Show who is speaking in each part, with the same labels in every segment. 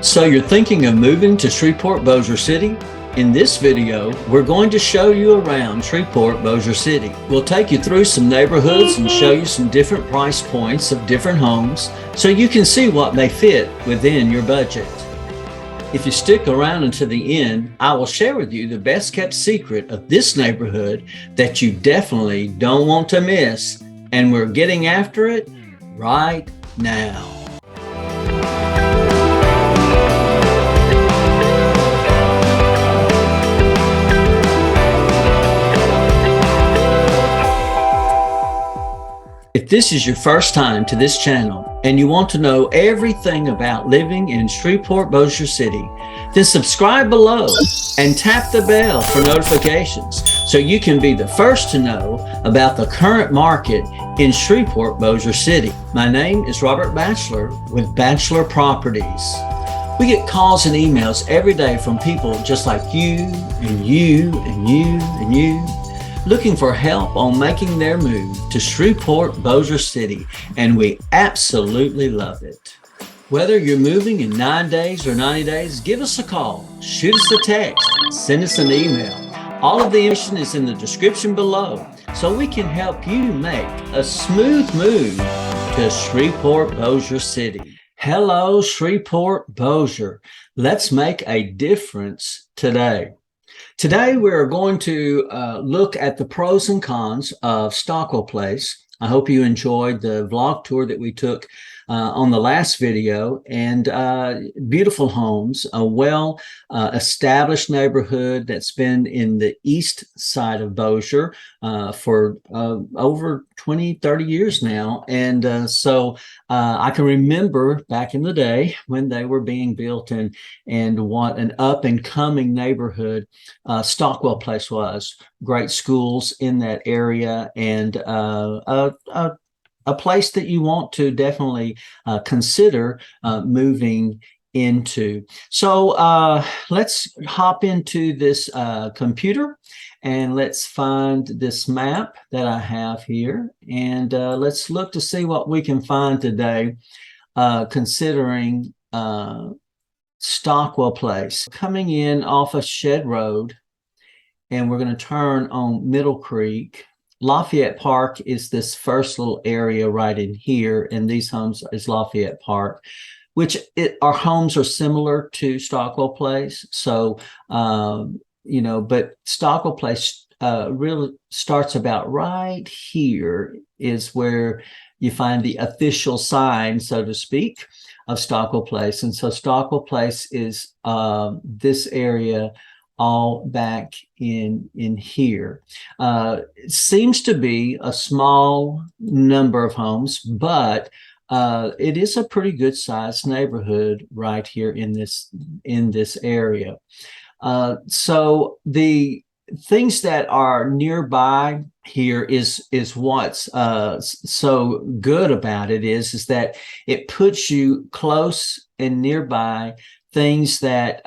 Speaker 1: So you're thinking of moving to Shreveport Bossier City? In this video, we're going to show you around Shreveport Bossier City. We'll take you through some neighborhoods and show you some different price points of different homes so you can see what may fit within your budget. If you stick around until the end, I will share with you the best kept secret of this neighborhood that you definitely don't want to miss, and we're getting after it right now. If this is your first time to this channel and you want to know everything about living in Shreveport Bossier City, then subscribe below and tap the bell for notifications so you can be the first to know about the current market in Shreveport Bossier City. My name is Robert Batchelor with Batchelor Properties. We get calls and emails every day from people just like you and you and you and you, looking for help on making their move to Shreveport Bossier City, and we absolutely love it. Whether you're moving in 9 days or 90 days, give us a call, shoot us a text, send us an email. All of the information is in the description below, so we can help you make a smooth move to Shreveport Bossier City. Hello, Shreveport Bossier. Let's make a difference today. Today, we're going to look at the pros and cons of Stockwell Place. I hope you enjoyed the vlog tour that we took on the last video, and beautiful homes, a well established neighborhood that's been in the east side of Bossier for over 20-30 years now. And so I can remember back in the day when they were being built, and what an up and coming neighborhood Stockwell Place was. Great schools in that area, and a place that you want to definitely consider moving into. So let's hop into this computer and let's find this map that I have here, and let's look to see what we can find today considering Stockwell Place. Coming in off of Shed Road, and we're going to turn on Middle Creek. Lafayette Park is this first little area right in here, and these homes is Lafayette Park, which our homes are similar to Stockwell Place. So, you know, but Stockwell Place really starts about right here is where you find the official sign, so to speak, of Stockwell Place. And so Stockwell Place is this area all back in here. It seems to be a small number of homes, but it is a pretty good sized neighborhood right here in this area. So the things that are nearby here is what's so good about it is that it puts you close and nearby things that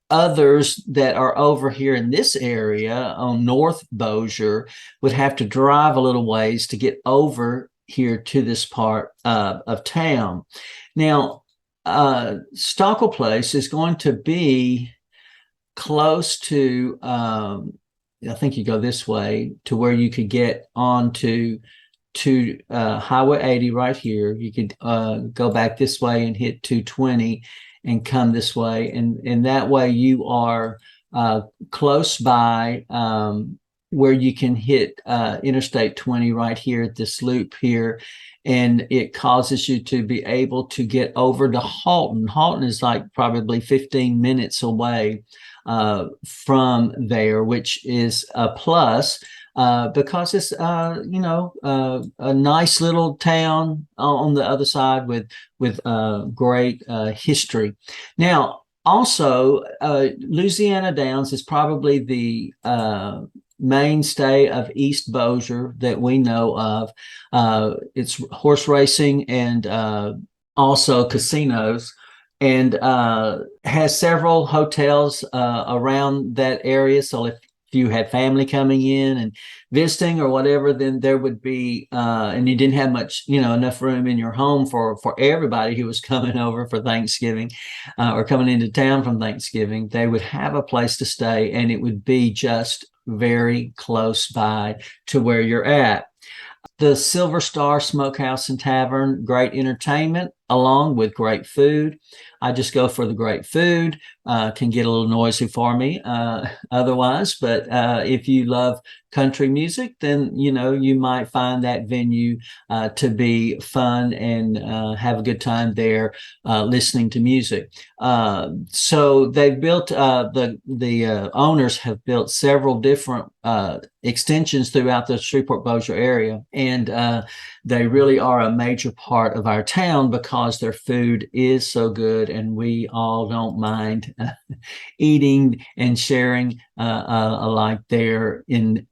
Speaker 1: others that are over here in this area on North Bossier would have to drive a little ways to get over here to this part of town. Now, Stockwell Place is going to be close to, I think you go this way to where you could get onto Highway 80 right here. You could go back this way and hit 220 and come this way, and that way you are close by where you can hit Interstate 20 right here at this loop here, and it causes you to be able to get over to Halton. Halton is like probably 15 minutes away from there, which is a plus. Because it's you know, a nice little town on the other side with great history. Now, also, Louisiana Downs is probably the mainstay of East Bossier that we know of. It's horse racing and also casinos, and has several hotels around that area. So if you had family coming in and visiting or whatever, then there would be, and you didn't have much, enough room in your home for everybody who was coming over for Thanksgiving or coming into town from Thanksgiving. They would have a place to stay, and it would be just very close by to where you're at. The Silver Star Smokehouse and Tavern, great entertainment along with great food. I just go for the great food. Can get a little noisy for me otherwise, but if you love country music, then you might find that venue to be fun and have a good time there listening to music. So they've built the owners have built several different extensions throughout the Shreveport Bossier area, and they really are a major part of our town because their food is so good, and we all don't mind eating and sharing alike there in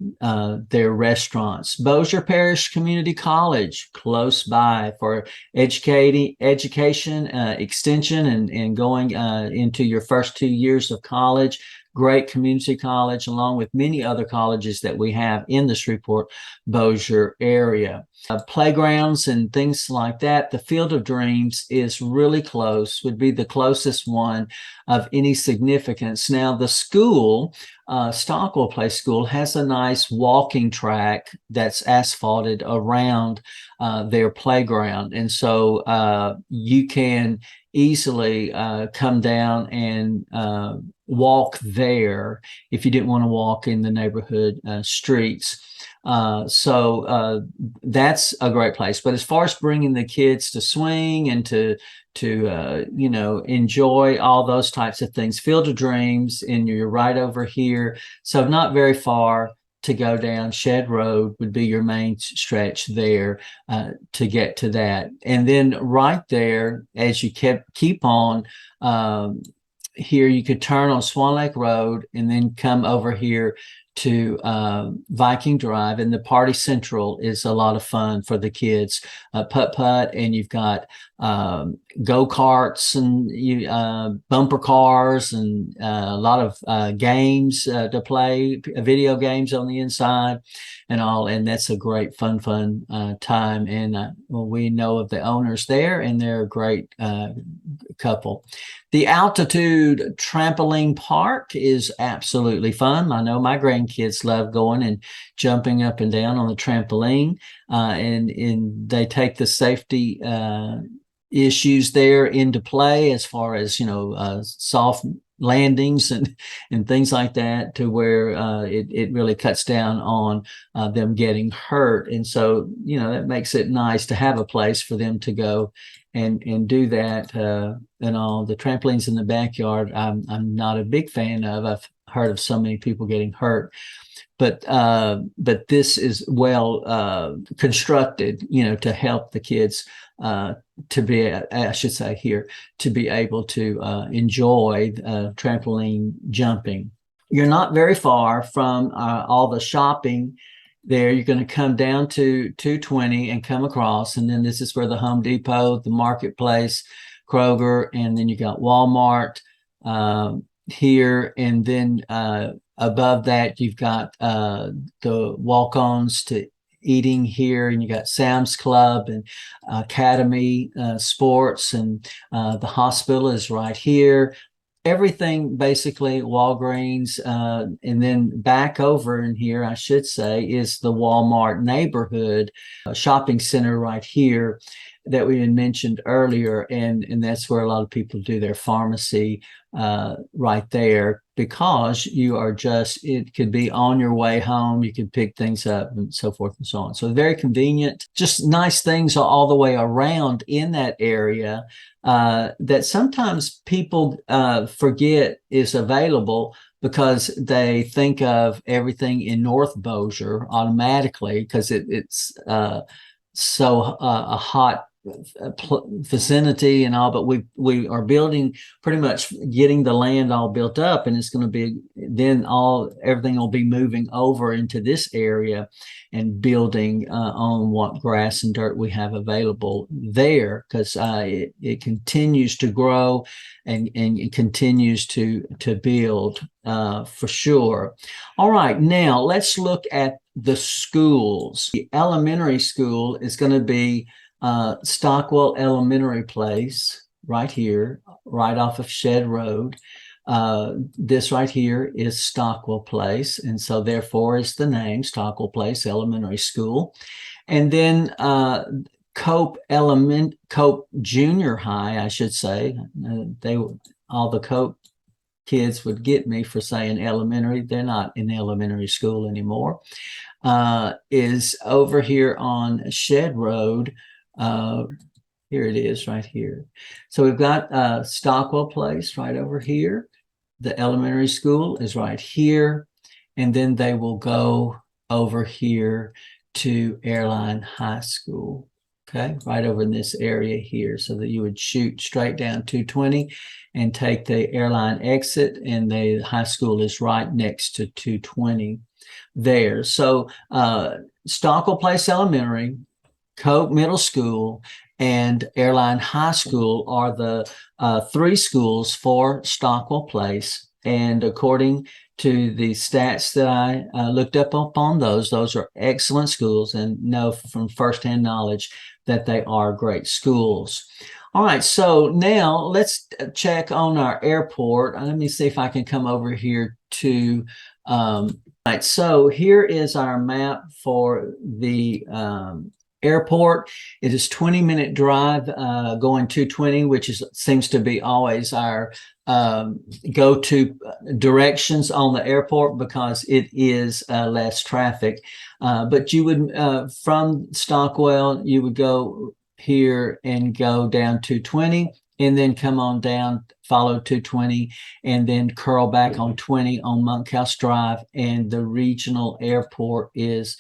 Speaker 1: their restaurants. Bossier Parish Community College, close by for education, extension, and going into your first 2 years of college. Great community college, along with many other colleges that we have in the Shreveport Bossier area. Playgrounds and things like that. The Field of Dreams is really close, would be the closest one of any significance. Now, the school, Stockwell Place School, has a nice walking track that's asphalted around their playground. And so you can easily come down and walk there if you didn't want to walk in the neighborhood streets. So that's a great place. But as far as bringing the kids to swing and to enjoy all those types of things, Field of Dreams, and you're right over here. So not very far to go down. Shed Road would be your main stretch there to get to that. And then right there, as you keep on here, you could turn on Swan Lake Road and then come over here to Viking Drive, and the Party Central is a lot of fun for the kids. Putt-putt, and you've got go-karts and bumper cars and a lot of games to play, video games on the inside and all, and that's a great fun time. And we know of the owners there, and they're a great couple. The Altitude Trampoline Park is absolutely fun. I know my grandkids love going and jumping up and down on the trampoline, and they take the safety issues there into play as far as soft landings and things like that, to where it really cuts down on them getting hurt. And so that makes it nice to have a place for them to go and do that and all. The trampolines in the backyard, I'm not a big fan of. I've heard of so many people getting hurt, but this is well constructed, to help the kids to be, I should say here, to be able to enjoy trampoline jumping. You're not very far from all the shopping there. You're going to come down to 220 and come across, and then this is where the Home Depot, the Marketplace, Kroger, and then you got Walmart here, and then above that you've got the walk-ons to eating here, and you got Sam's Club and Academy Sports, and the hospital is right here. Everything basically Walgreens, and then back over in here, I should say, is the Walmart neighborhood shopping center right here that we had mentioned earlier, and that's where a lot of people do their pharmacy right there, because you are it could be on your way home, you could pick things up and so forth and so on. So very convenient, just nice things all the way around in that area that sometimes people forget is available, because they think of everything in North Bossier automatically, because it's so a hot vicinity and all, but we are building, pretty much getting the land all built up, and it's going to be then everything will be moving over into this area and building on what grass and dirt we have available there, because it continues to grow and it continues to build for sure. All right, now let's look at the schools. The elementary school is going to be Stockwell Elementary Place right here, right off of Shed Road. This right here is Stockwell Place, and so therefore is the name Stockwell Place Elementary School. And then Cope Junior High, I should say. All the Cope kids would get me for saying elementary. They're not in elementary school anymore. Is over here on Shed Road. Here it is right here. So we've got Stockwell Place right over here. The elementary school is right here. And then they will go over here to Airline High School. Okay, right over in this area here, so that you would shoot straight down 220 and take the airline exit, and the high school is right next to 220 there. So Stockwell Place Elementary, Cope Middle School, and Airline High School are the three schools for Stockwell Place. And according to the stats that I looked up on those are excellent schools, and know from firsthand knowledge that they are great schools. All right, so now let's check on our airport. Let me see if I can come over here to right, so here is our map for the airport. It is 20-minute drive going 220, which seems to be always our go-to directions on the airport, because it is less traffic. But you would, from Stockwell, you would go here and go down 220, and then come on down, follow 220, and then curl back on 20 on Monkhouse Drive, and the regional airport is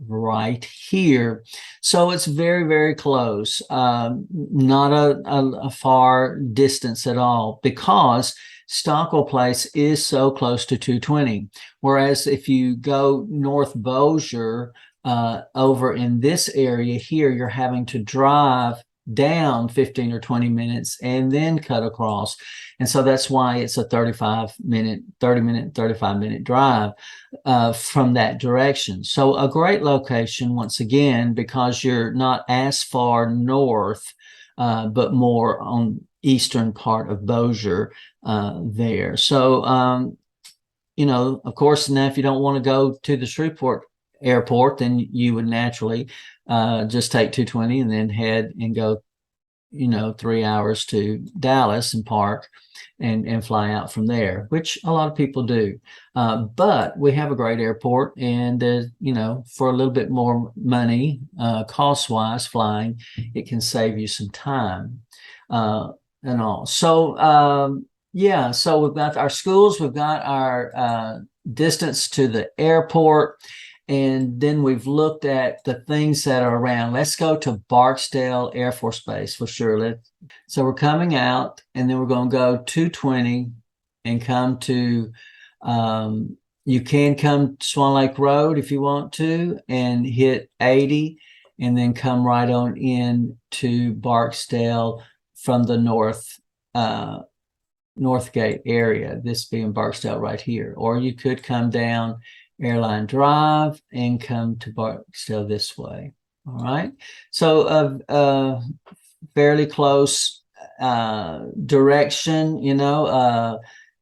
Speaker 1: right here. So it's very, very close, not a far distance at all, because Stockwell Place is so close to 220. Whereas if you go North Bossier, over in this area here, you're having to drive down 15 or 20 minutes and then cut across. And so that's why it's a 35 minute drive from that direction. So a great location, once again, because you're not as far north, but more on eastern part of Bossier there. So, you know, of course, now if you don't want to go to the Shreveport airport, then you would naturally just take 220 and then head and go, you know, 3 hours to Dallas and park and fly out from there, which a lot of people do. But we have a great airport, and you know, for a little bit more money, cost-wise, flying, it can save you some time and all. So yeah, so we've got our schools, we've got our distance to the airport, and then we've looked at the things that are around. Let's go to Barksdale Air Force Base for sure. So we're coming out, and then we're going to go 220 and come to, you can come Swan Lake Road if you want to, and hit 80, and then come right on in to Barksdale from the Northgate area, this being Barksdale right here. Or you could come down Airline Drive and come to Barksdale this way. All right, so fairly close direction, you know.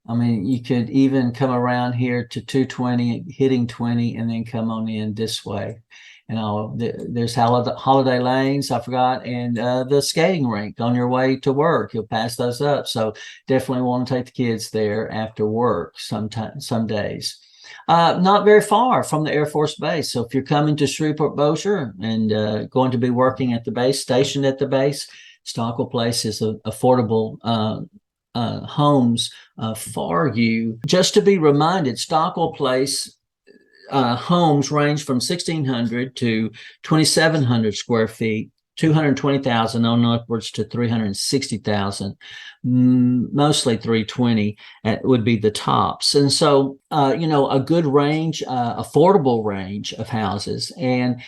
Speaker 1: I mean, you could even come around here to 220, hitting 20, and then come on in this way. And there's holiday lanes, I forgot, and the skating rink on your way to work. You'll pass those up. So definitely want to take the kids there after work some days. Not very far from the Air Force Base. So if you're coming to Shreveport Bossier and going to be working at the base, stationed at the base, Stockwell Place is affordable homes for you. Just to be reminded, Stockwell Place homes range from 1,600 to 2,700 square feet 220,000 on upwards to 360,000, mostly 320 would be the tops. And so, a good range, affordable range of houses, and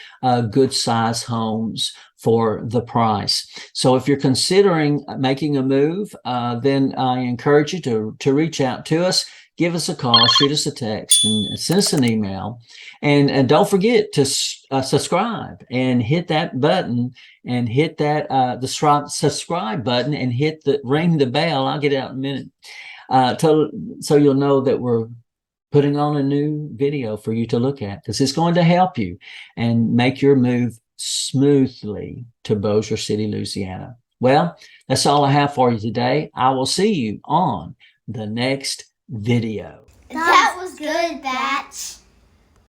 Speaker 1: good size homes for the price. So if you're considering making a move, then I encourage you to reach out to us. Give us a call, shoot us a text, and send us an email. And don't forget to subscribe and hit that button, and hit that the subscribe button, and ring the bell. I'll get out in a minute, so you'll know that we're putting on a new video for you to look at, because it's going to help you and make your move smoothly to Bossier City, Louisiana. Well, that's all I have for you today. I will see you on the next video.
Speaker 2: That was good, Batch.